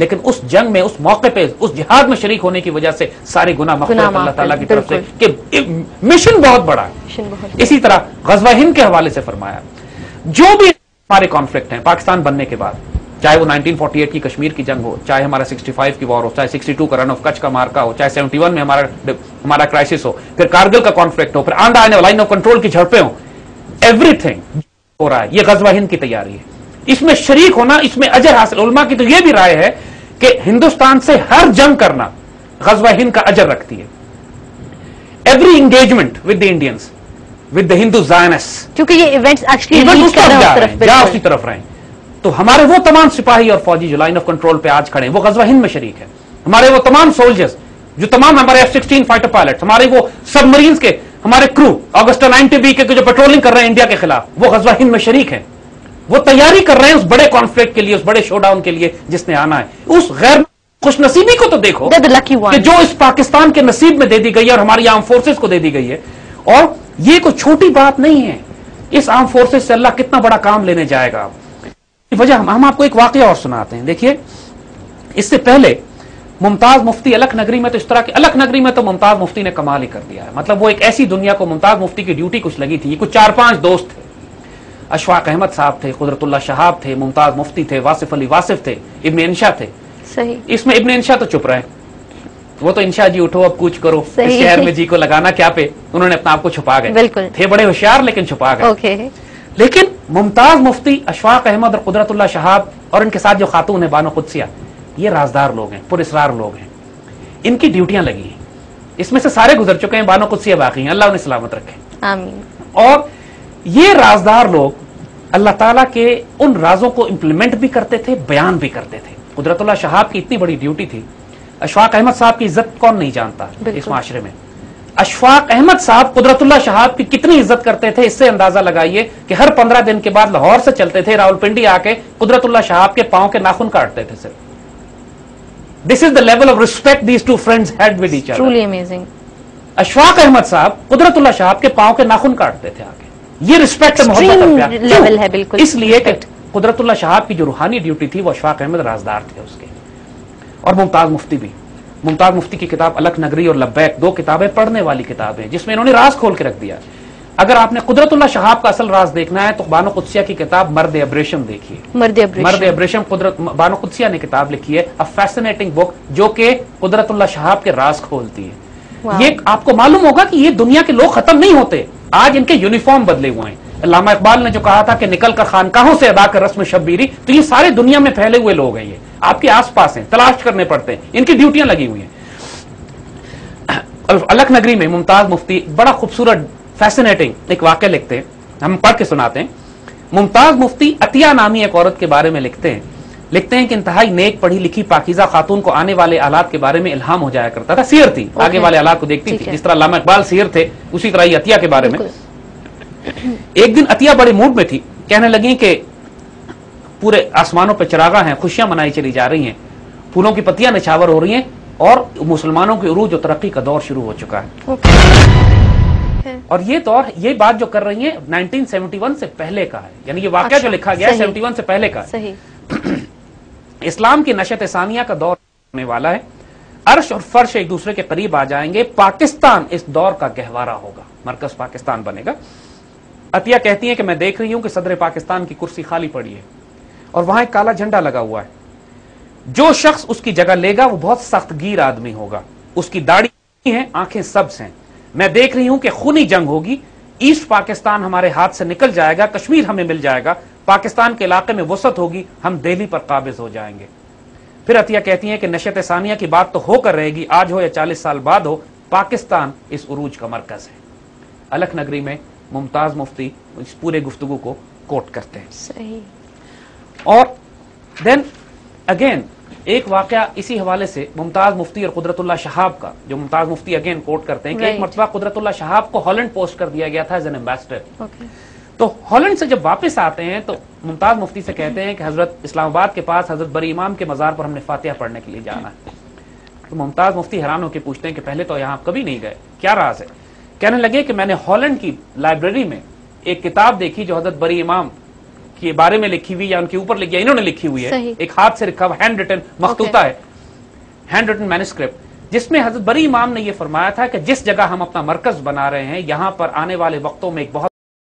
لیکن اس جنگ میں، اس موقع پہ، اس جہاد میں شریک ہونے کی وجہ سے سارے گناہ مغفرت اللہ تعالیٰ کی طرف سے، کہ مشن بہت بڑا ہے. اسی طرح غزوہ ہند کے حوالے سے فرمایا جو بھی ہمارے کانفلکٹ ہیں پاکستان بننے کے بعد، چاہے وہ 1948 کی کشمیر کی جنگ ہو، چاہے ہمارا 65 کی وار ہو، چاہے 62 کا رن آف کچھ کا مارکا ہو، چاہے 71 میں ہمارا کرائسس ہو، پھر کارگل کا کانفلکٹ ہو، پھر آنڈا آنے لائن آف کنٹرول کی جھڑپیں ہوں، ایوری تھنگ ہو رہا ہے یہ غزوہ ہند کی تیاری ہے. اس میں شریک ہونا، اس میں اجر حاصل. علماء کی تو یہ بھی رائے ہے کہ ہندوستان سے ہر جنگ کرنا غزوہ ہند کا اجر رکھتی ہے. Every engagement with the Indians, with the ہندو زائنس، کیونکہ یہ ایونٹس ایکچولی اسی طرف رہے. تو ہمارے وہ تمام سپاہی اور فوجی جو لائن آف کنٹرول پہ آج کھڑے ہیں وہ غزوہ ہند میں شریک ہیں. ہمارے وہ تمام سولجرز جو تمام ہمارے F-16 فائٹر پائلٹ، ہمارے وہ سب مرینز کے ہمارے کرو آگسٹا 90B کے جو پیٹرولنگ کر رہے ہیں انڈیا کے خلاف، وہ غزوہ ہند میں شریک ہیں. وہ تیاری کر رہے ہیں اس بڑے کانفلکٹ کے لیے، اس بڑے شو ڈاؤن کے لیے جس نے آنا ہے. اس غیر خوش نصیبی کو تو دیکھو کہ جو اس پاکستان کے نصیب میں دے دی گئی ہے اور ہماری آرم فورسز کو دے دی گئی ہے. اور یہ کوئی چھوٹی بات نہیں ہے. اس آرم فورسز سے اللہ کتنا بڑا کام لینے جائے گا. وجہ ہم آپ کو ایک واقعہ اور سناتے ہیں. دیکھیے اس سے پہلے ممتاز مفتی الکھ نگری میں تو اس طرح کے، الکھ نگری میں تو ممتاز مفتی نے کمال ہی کر دیا ہے. مطلب وہ ایک ایسی دنیا کو، ممتاز مفتی کی ڈیوٹی کچھ لگی تھی. کچھ 4-5 دوست تھے. اشفاق احمد صاحب تھے، قدرت اللہ شہاب تھے، ممتاز مفتی تھے، واصف علی واصف تھے، ابن انشا تھے. صحیح. اس میں ابن انشا تو چپ رہے، وہ تو انشا جی اٹھو اب کچھ کرو، اس شہر میں جی کو لگانا کیا پہ، انہوں نے اپنا آپ کو چھپا گئے. بالکل تھے بڑے ہوشیار لیکن چھپا گئے. اوکے. لیکن ممتاز مفتی، اشفاق احمد اور قدرت اللہ شہاب اور ان کے ساتھ جو خاتون ہیں بانو قدسیہ، یہ رازدار لوگ ہیں، پر اسرار لوگ ہیں. ان کی ڈیوٹیاں لگی ہیں. اس میں سے سارے گزر چکے ہیں، بانو قدسیہ باقی ہیں، اللہ انہیں سلامت رکھے. آمین. اور یہ رازدار لوگ اللہ تعالیٰ کے ان رازوں کو امپلیمنٹ بھی کرتے تھے، بیان بھی کرتے تھے. قدرت اللہ شہاب کی اتنی بڑی ڈیوٹی تھی. اشفاق احمد صاحب کی عزت کون نہیں جانتا اس معاشرے میں. اشفاق احمد صاحب قدرت اللہ شہاب کی کتنی عزت کرتے تھے، اس سے اندازہ لگائیے کہ ہر 15 دن کے بعد لاہور سے چلتے تھے، راولپنڈی آ کے قدرت اللہ شہاب کے پاؤں کے ناخن کاٹتے تھے. صرف this is the level of respect these two friends had with each other. Truly amazing. Ashfaq Ahmed صاحب قدرت اللہ شہاب کے پاؤں کے ناخن کاٹتے تھے آ کے. یہ رسپیکٹ محبت لیول ہے بالکل. اس لیے کہ قدرت اللہ شہاب کی جو روحانی ڈیوٹی تھی وہ اشفاق احمد رازدار تھے اس کے. اور ممتاز مفتی بھی. ممتاز مفتی کی کتاب الکھ نگری اور لبیک 2 کتابیں پڑھنے والی کتابیں جس میں انہوں نے راز کھول کے رکھ دیا. اگر آپ نے قدرت اللہ شہاب کا اصل راز دیکھنا ہے تو بانو قدسیہ کی کتاب مرد ابریشم دیکھیے. مرد ابریشم قدرت بانو قدسیہ نے کتاب لکھی ہے، a fascinating book، جو کہ قدرت اللہ شہاب کے راز کھولتی ہے. یہ آپ کو معلوم ہوگا کہ یہ دنیا کے لوگ ختم نہیں ہوتے، آج ان کے یونیفارم بدلے ہوئے ہیں. علامہ اقبال نے جو کہا تھا کہ نکل کر خانقاہوں سے ادا کر رسم شبیری، تو یہ سارے دنیا میں پھیلے ہوئے لوگ ہیں. یہ آپ کے آس پاس ہیں، تلاش کرنے پڑتے ہیں، ان کی ڈیوٹیاں لگی ہوئی ہیں. الکھ نگری میں ممتاز مفتی بڑا خوبصورت فیسنیٹنگ ایک واقعہ لکھتے ہیں، ہم پڑھ کے سناتے ہیں. ممتاز مفتی عطیہ نامی ایک عورت کے بارے میں لکھتے ہیں کہ انتہائی نیک پڑھی لکھی پاکیزہ خاتون کو آنے والے حالات کے بارے میں الہام ہو جایا کرتا تھا. سیر تھی، آگے والے حالات کو دیکھتی تھی. جس طرح علامہ اقبال سیر تھے اسی طرح یہ عطیہ کے بارے میں. ایک دن عطیہ بڑے موڈ میں تھی، کہنے لگی کہ پورے آسمانوں پہ چراغاں ہیں، خوشیاں منائی چلی جا رہی ہیں، پھولوں کی پتیاں نچھاور ہو رہی ہیں اور مسلمانوں کے عروج و ترقی کا دور شروع ہو چکا ہے. اور یہ دور، یہ بات جو کر رہی ہیں 1971 سے پہلے کا ہے، یعنی یہ واقعہ جو لکھا گیا ہے 71 سے پہلے کا ہے. اسلام کی نشت ثانیہ کا دور ہونے والا ہے، عرش اور فرش ایک دوسرے کے قریب آ جائیں گے، پاکستان اس دور کا گہوارہ ہوگا، مرکز پاکستان بنے گا. عطیہ کہتی ہیں کہ میں دیکھ رہی ہوں کہ صدر پاکستان کی کرسی خالی پڑی ہے اور وہاں ایک کالا جھنڈا لگا ہوا ہے. جو شخص اس کی جگہ لے گا وہ بہت سخت گیر آدمی ہوگا. اس کی داڑھی ہے، آنکھیں سبز ہیں. میں دیکھ رہی ہوں کہ خونی جنگ ہوگی. ایسٹ پاکستان ہمارے ہاتھ سے نکل جائے گا، کشمیر ہمیں مل جائے گا، پاکستان کے علاقے میں وسعت ہوگی، ہم دہلی پر قابض ہو جائیں گے. پھر عطیہ کہتی ہیں کہ نشت ثانیہ کی بات تو ہو کر رہے گی، آج ہو یا 40 سال بعد ہو، پاکستان اس عروج کا مرکز ہے. الکھ نگری میں ممتاز مفتی اس پورے گفتگو کو کوٹ کرتے ہیں. صحیح. اور دین اگین ایک واقعہ اسی حوالے سے ممتاز مفتی اور قدرت اللہ شہاب کا، جو ممتاز مفتی اگین کوٹ کرتے ہیں کہ ایک مرتبہ قدرت اللہ شہاب کو ہالینڈ پوسٹ کر دیا گیا تھا ایز این ایمبیسڈر. تو ہالینڈ سے جب واپس آتے ہیں تو ممتاز مفتی سے کہتے ہیں کہ حضرت اسلام آباد کے پاس حضرت بری امام کے مزار پر ہم نے فاتحہ پڑھنے کے لیے جانا ہے. تو ممتاز مفتی حیران ہو کے پوچھتے ہیں کہ پہلے تو یہاں کبھی نہیں گئے، کیا راز ہے؟ کہنے لگے کہ میں نے ہالینڈ کی لائبریری میں ایک کتاب دیکھی جو حضرت بری امام کے بارے میں لکھی ہوئی یا ان کے اوپر لکھی انہوں نے لکھی ہوئی ہے, صحیح. ایک ہاتھ سے لکھا ہوا ہینڈ ریٹن مخطوطہ ہے, ہینڈ ریٹن مینuscript, جس میں حضرت بری امام نے یہ فرمایا تھا کہ جس جگہ ہم اپنا مرکز بنا رہے ہیں یہاں پر آنے والے وقتوں میں ایک بہت